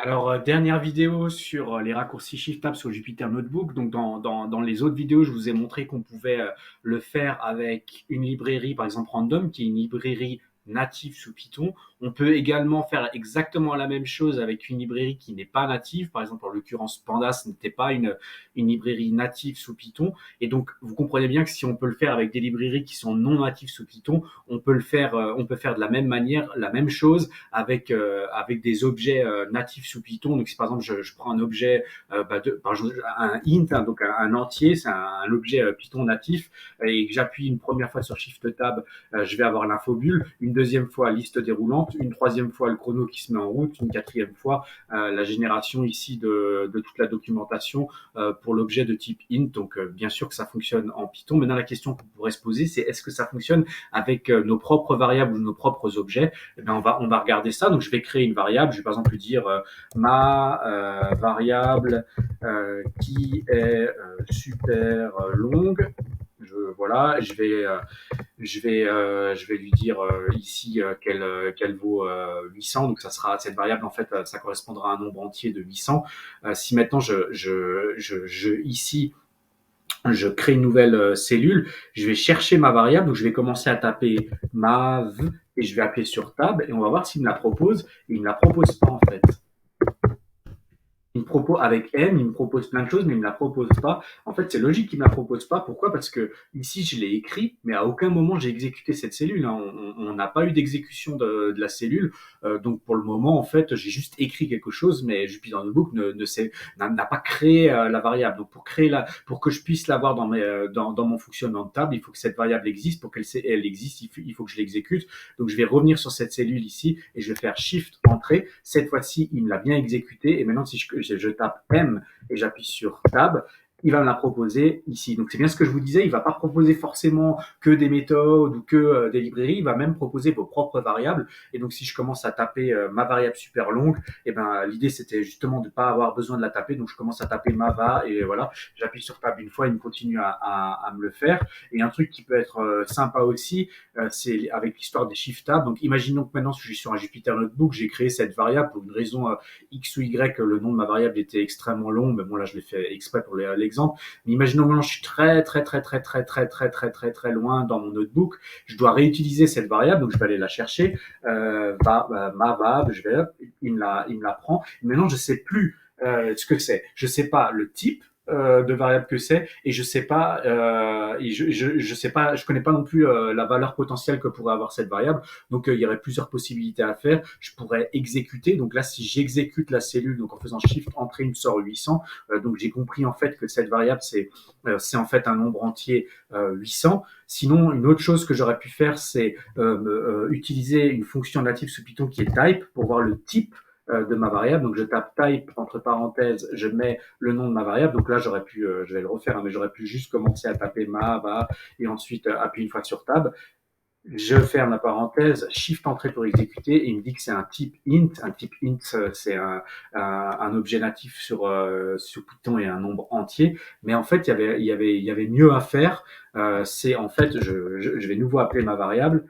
Alors, dernière vidéo sur les raccourcis Shift Tab sur Jupyter Notebook. Donc, dans les autres vidéos, je vous ai montré qu'on pouvait le faire avec une librairie, par exemple Random, qui est une librairie native sous Python. On peut également faire exactement la même chose avec une librairie qui n'est pas native. Par exemple, en l'occurrence, Pandas n'était pas une librairie native sous Python. Et donc, vous comprenez bien que si on peut le faire avec des librairies qui sont non natives sous Python, on peut faire de la même manière, la même chose avec des objets natifs sous Python. Donc, si par exemple je prends un objet, par exemple, un int, hein, donc un entier, c'est un objet Python natif, et que j'appuie une première fois sur Shift Tab, je vais avoir l'infobulle, une deuxième fois liste déroulante, une troisième fois le chrono qui se met en route, une quatrième fois la génération ici de toute la documentation pour l'objet de type int. Donc, bien sûr que ça fonctionne en Python. Maintenant, la question qu'on pourrait se poser, c'est est-ce que ça fonctionne avec nos propres variables ou nos propres objets? Eh bien, on va regarder ça. Donc, je vais créer une variable. Je vais par exemple lui dire ma variable qui est super longue. Voilà, je vais lui dire ici qu'elle vaut 800. Donc, ça sera cette variable, en fait, ça correspondra à un nombre entier de 800. Si maintenant ici, je crée une nouvelle cellule, je vais chercher ma variable, donc je vais commencer à taper mav et je vais appuyer sur tab et on va voir s'il me la propose. Et il me la propose pas en fait. Il me propose avec M, il me propose plein de choses, mais il me la propose pas. En fait, c'est logique qu'il me la propose pas. Pourquoi? Parce que ici, je l'ai écrit, mais à aucun moment j'ai exécuté cette cellule, hein. On n'a pas eu d'exécution de la cellule. Donc, pour le moment, en fait, j'ai juste écrit quelque chose, mais Jupyter Notebook n'a pas créé la variable. Donc, pour que je puisse l'avoir dans mon fonctionnement de table, il faut que cette variable existe. Pour qu'elle existe, il faut que je l'exécute. Donc, je vais revenir sur cette cellule ici et je vais faire Shift Entrée. Cette fois-ci, il me l'a bien exécuté. Et maintenant, si je tape M et j'appuie sur Tab, il va me la proposer ici. Donc c'est bien ce que je vous disais, il va pas proposer forcément que des méthodes ou que des librairies, il va même proposer vos propres variables. Et donc si je commence à taper ma variable super longue, et ben l'idée c'était justement de pas avoir besoin de la taper. Donc je commence à taper ma va et voilà, j'appuie sur Tab une fois, il me continue à me le faire. Et un truc qui peut être sympa aussi, c'est avec l'histoire des Shift Tab. Donc imaginons que maintenant je suis sur un Jupyter Notebook, j'ai créé cette variable pour une raison X ou Y, le nom de ma variable était extrêmement long, mais bon là je l'ai fait exprès pour l'exemple. Mais imaginons que je suis très loin dans mon notebook, je dois réutiliser cette variable, donc je vais aller la chercher, ma variable, je vais, il me la prend. Maintenant je sais plus ce que c'est, je sais pas le type de variable que c'est et je sais pas, je connais pas non plus la valeur potentielle que pourrait avoir cette variable. Donc il y aurait plusieurs possibilités à faire. Je pourrais exécuter. Donc là, si j'exécute la cellule, donc en faisant Shift Entrée, il me sort 800. Donc j'ai compris en fait que cette variable c'est en fait un nombre entier 800. Sinon, une autre chose que j'aurais pu faire, c'est utiliser une fonction native sous Python qui est type pour voir le type de ma variable. Donc je tape type entre parenthèses, je mets le nom de ma variable. Donc là, j'aurais pu, je vais le refaire, hein, mais j'aurais pu juste commencer à taper ma, va, et ensuite appuyer une fois sur tab. Je ferme la parenthèse, shift entrée pour exécuter, et il me dit que c'est un type int. Un type int, c'est un objet natif sur Python et un nombre entier. Mais en fait, il y avait mieux à faire. C'est en fait, je vais nouveau appeler ma variable.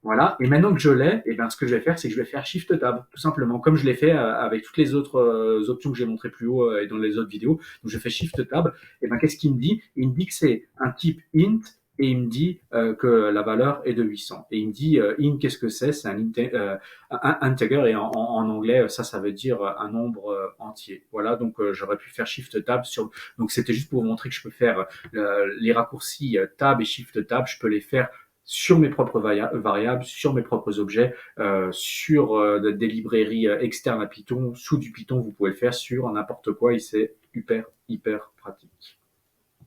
Voilà. Et maintenant que je l'ai, et ben, ce que je vais faire, c'est que je vais faire Shift Tab, tout simplement, comme je l'ai fait avec toutes les autres options que j'ai montrées plus haut et dans les autres vidéos. Donc, je fais Shift Tab. Et ben, qu'est-ce qu'il me dit? Il me dit que c'est un type int et il me dit que la valeur est de 800. Et il me dit int, qu'est-ce que c'est? C'est un integer et en anglais, ça veut dire un nombre entier. Voilà. Donc, j'aurais pu faire Shift Tab sur. Donc, c'était juste pour vous montrer que je peux faire les raccourcis Tab et Shift Tab. Je peux les faire sur mes propres variables, sur mes propres objets, sur des librairies externes à Python, sous du Python, vous pouvez le faire sur n'importe quoi et c'est hyper pratique.